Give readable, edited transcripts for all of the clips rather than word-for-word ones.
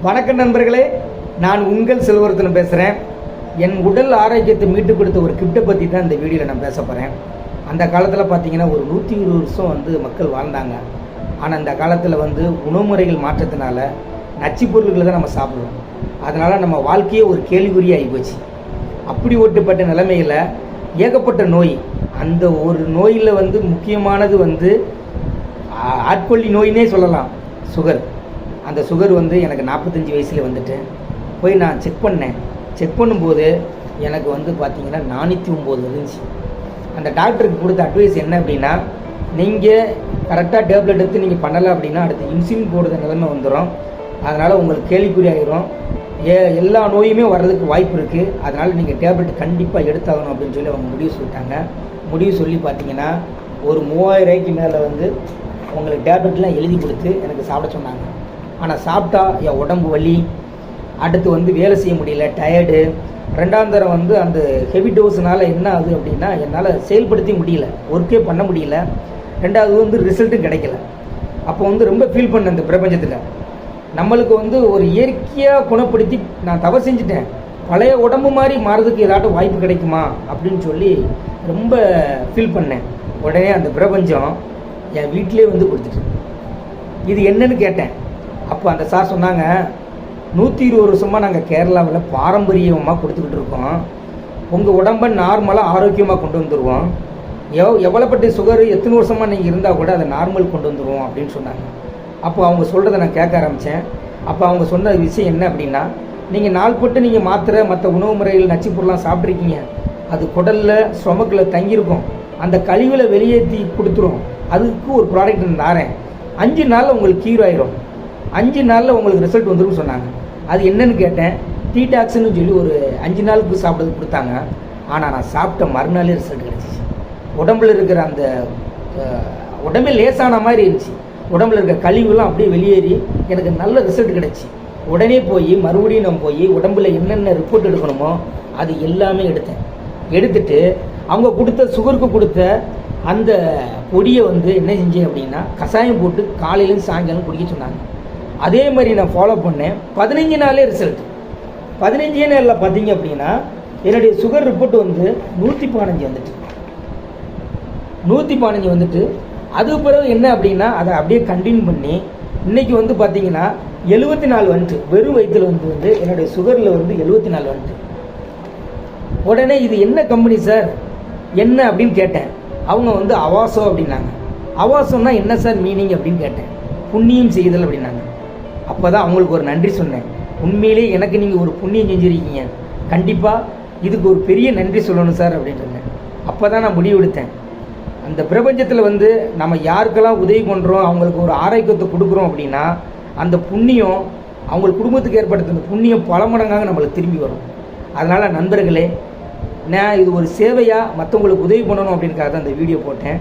வணக்கம் நண்பர்களே, நான் உங்கள் செல்வரத்தினம் பேசுகிறேன். என் உடல் ஆரோக்கியத்தை மீட்டு கொடுத்த ஒரு கிஃப்ட்டை பற்றி தான் இந்த வீடியோவில் நான் பேச போகிறேன். அந்த காலத்தில் பார்த்தீங்கன்னா ஒரு 120 வருஷம் மக்கள் வாழ்ந்தாங்க. ஆனால் அந்த காலத்தில் உணவு முறைகள் மாற்றத்தினால நச்சு பொருட்களை தான் நம்ம சாப்பிடுவோம். அதனால் நம்ம வாழ்க்கையே ஒரு கேள்விக்குறியாகி போச்சு. அப்படி ஒட்டுப்பட்ட நிலைமையில் ஏகப்பட்ட நோய், அந்த ஒரு நோயில் முக்கியமானது ஆட்கொல்லி நோயினே சொல்லலாம், சுகர். அந்த சுகர் எனக்கு 45 வயசில் போய் நான் செக் பண்ணும்போது எனக்கு பார்த்தீங்கன்னா 409 இருந்துச்சு. அந்த டாக்டருக்கு கொடுத்த அட்வைஸ் என்ன அப்படின்னா, நீங்கள் கரெக்டாக டேப்லெட் எடுத்து நீங்கள் பண்ணலை அப்படின்னா அடுத்து இன்சுலின் போடுற நிலைமை வந்துடும். அதனால் உங்களுக்கு கேள்விக்குறி ஆகிரும். எல்லா நோயுமே வர்றதுக்கு வாய்ப்பு இருக்குது. அதனால் நீங்கள் டேப்லெட் கண்டிப்பாக எடுத்தாகணும் அப்படின்னு சொல்லி அவங்க முடிவு சொல்லிட்டாங்க. முடிவு சொல்லி பார்த்தீங்கன்னா ஒரு 3000 ரூபாய்க்கு மேலே உங்களுக்கு டேப்லெட்லாம் எழுதி கொடுத்து எனக்கு சாப்பிட சொன்னாங்க. ஆனால் சாப்பிட்டா என் உடம்பு வலி, அடுத்து வேலை செய்ய முடியல, டயர்டு. ரெண்டாம் தரம் அந்த ஹெவி டோஸ்னால் என்ன ஆகுது அப்படின்னா என்னால் செயல்படுத்தி முடியல, ஒர்க்கே பண்ண முடியல. ரெண்டாவது ரிசல்ட்டும் கிடைக்கல. அப்போ ரொம்ப ஃபீல் பண்ணேன். இந்த பிரபஞ்சத்தில் நம்மளுக்கு ஒரு இயற்கையாக குணப்படுத்தி நான் தவறு செஞ்சுட்டேன், பழைய உடம்பு மாதிரி மாறதுக்கு ஏதாட்டும் வாய்ப்பு கிடைக்குமா அப்படின்னு சொல்லி ரொம்ப ஃபீல் பண்ணேன். உடனே அந்த பிரபஞ்சம் என் வீட்டிலே கொடுத்துட்டு இது என்னன்னு கேட்டேன். அப்போ அந்த சார் சொன்னாங்க, 120 வருஷமாக நாங்கள் கேரளாவில் பாரம்பரியமாக கொடுத்துக்கிட்டு இருக்கோம். உங்கள் உடம்பை நார்மலாக ஆரோக்கியமாக கொண்டு வந்துடுவோம். எவ்வளோப்பட்ட சுகர் எத்தனை வருஷமாக நீங்கள் இருந்தால் கூட அதை நார்மல் கொண்டு வந்துடுவோம் அப்படின்னு சொன்னாங்க. அப்போ அவங்க சொல்கிறத நான் கேட்க ஆரம்பித்தேன். அப்போ அவங்க சொன்ன விஷயம் என்ன அப்படின்னா, நீங்கள் நாள்பட்டு நீங்கள் மாத்திரை மற்ற உணவு முறைகள் நச்சு பொருள்லாம் சாப்பிட்ருக்கீங்க, அது குடலில் ஸ்டொமக்கில் தங்கியிருக்கும், அந்த கழிவில் வெளியேற்றி கொடுத்துரும். அதுக்கு ஒரு ப்ராடக்ட் நான் தாரேன், 5 நாளில் உங்களுக்கு க்யூர் ஆயிரும், 5 நாளில் உங்களுக்கு ரிசல்ட் வந்துடும் சொன்னாங்க. அது என்னன்னு கேட்டேன். டீடாக்ஸ்ன்னு சொல்லி ஒரு 5 நாளுக்கு சாப்பிட்றது கொடுத்தாங்க. ஆனால் நான் சாப்பிட்ட மறுநாளே ரிசல்ட் கிடச்சிச்சு. உடம்புல இருக்கிற அந்த உடம்பே லேசான மாதிரி இருந்துச்சு. உடம்புல இருக்க கழிவுலாம் அப்படியே வெளியேறி எனக்கு நல்ல ரிசல்ட் கிடச்சி. உடனே போய் மறுபடியும் நான் போய் உடம்புல என்னென்ன ரிப்போர்ட் எடுக்கணுமோ அது எல்லாமே எடுத்துட்டு அவங்க கொடுத்த சுகருக்கு கொடுத்த அந்த பொடியை என்ன செஞ்சேன் அப்படின்னா கஷாயம் போட்டு காலையிலேருந்து சாயங்காலம் குடிக்க சொன்னாங்க. அதே மாதிரி நான் ஃபாலோ பண்ணேன். 15 நாளே ரிசல்ட். 15 நாளில் பார்த்தீங்க அப்படின்னா என்னுடைய சுகர் ரிப்போர்ட் 115 வந்துட்டு 115 வந்துட்டு அது பிறகு என்ன அப்படின்னா அதை அப்படியே கண்டினியூ பண்ணி இன்றைக்கி பார்த்தீங்கன்னா 74 வந்துட்டு. வெறும் வயிற்றில் என்னுடைய சுகரில் 74 வந்துட்டு. உடனே இது என்ன கம்பெனி சார் என்ன அப்படின்னு கேட்டேன். அவங்க அவாசம் அப்படின்னாங்க. அவாசம்னா என்ன சார் மீனிங் அப்படின்னு கேட்டேன். புண்ணியம் செய்தல் அப்படின்னாங்க. அப்போ தான் அவங்களுக்கு ஒரு நன்றி சொன்னேன். உண்மையிலே எனக்கு நீங்கள் ஒரு புண்ணியம் செஞ்சுருக்கீங்க, கண்டிப்பாக இதுக்கு ஒரு பெரிய நன்றி சொல்லணும் சார் அப்படின்னு சொன்னேன். அப்போ தான் நான் முடிவு எடுத்தேன். அந்த பிரபஞ்சத்தில் நம்ம யாருக்கெல்லாம் உதவி பண்ணுறோம், அவங்களுக்கு ஒரு ஆரோக்கியத்தை கொடுக்குறோம் அப்படின்னா அந்த புண்ணியம் அவங்க குடும்பத்துக்கு ஏற்படுத்த அந்த புண்ணியம் பல மடங்காக நம்மளுக்கு திரும்பி வரும். அதனால் நண்பர்களே, நான் இது ஒரு சேவையாக மற்றவங்களுக்கு உதவி பண்ணணும் அப்படின்றக்காக தான் இந்த வீடியோ போட்டேன்.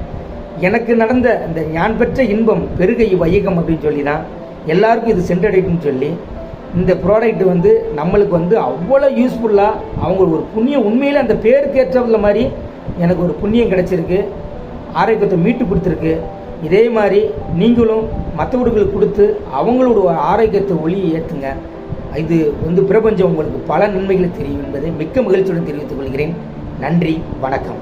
எனக்கு நடந்த இந்த ஞான் பெற்ற இன்பம் பெருகை வையகம் அப்படின்னு சொல்லி தான் எல்லாருக்கும் இது சென்றடைக்கும்னு சொல்லி இந்த ப்ராடக்ட் நம்மளுக்கு அவ்வளோ யூஸ்ஃபுல்லாக அவங்க ஒரு புண்ணியம் உண்மையில் அந்த பேருக்கு ஏற்றதில் மாதிரி எனக்கு ஒரு புண்ணியம் கிடச்சிருக்கு, ஆரோக்கியத்தை மீட்டு கொடுத்துருக்கு. இதே மாதிரி நீங்களும் மற்றவர்களுக்கு கொடுத்து அவங்களோட ஆரோக்கியத்தை ஒளியை ஏற்றுங்க. இது பிரபஞ்சம் உங்களுக்கு பல நன்மைகளை தெரியும் என்பதை மிக்க மகிழ்ச்சியுடன் தெரிவித்துக் கொள்கிறேன். நன்றி, வணக்கம்.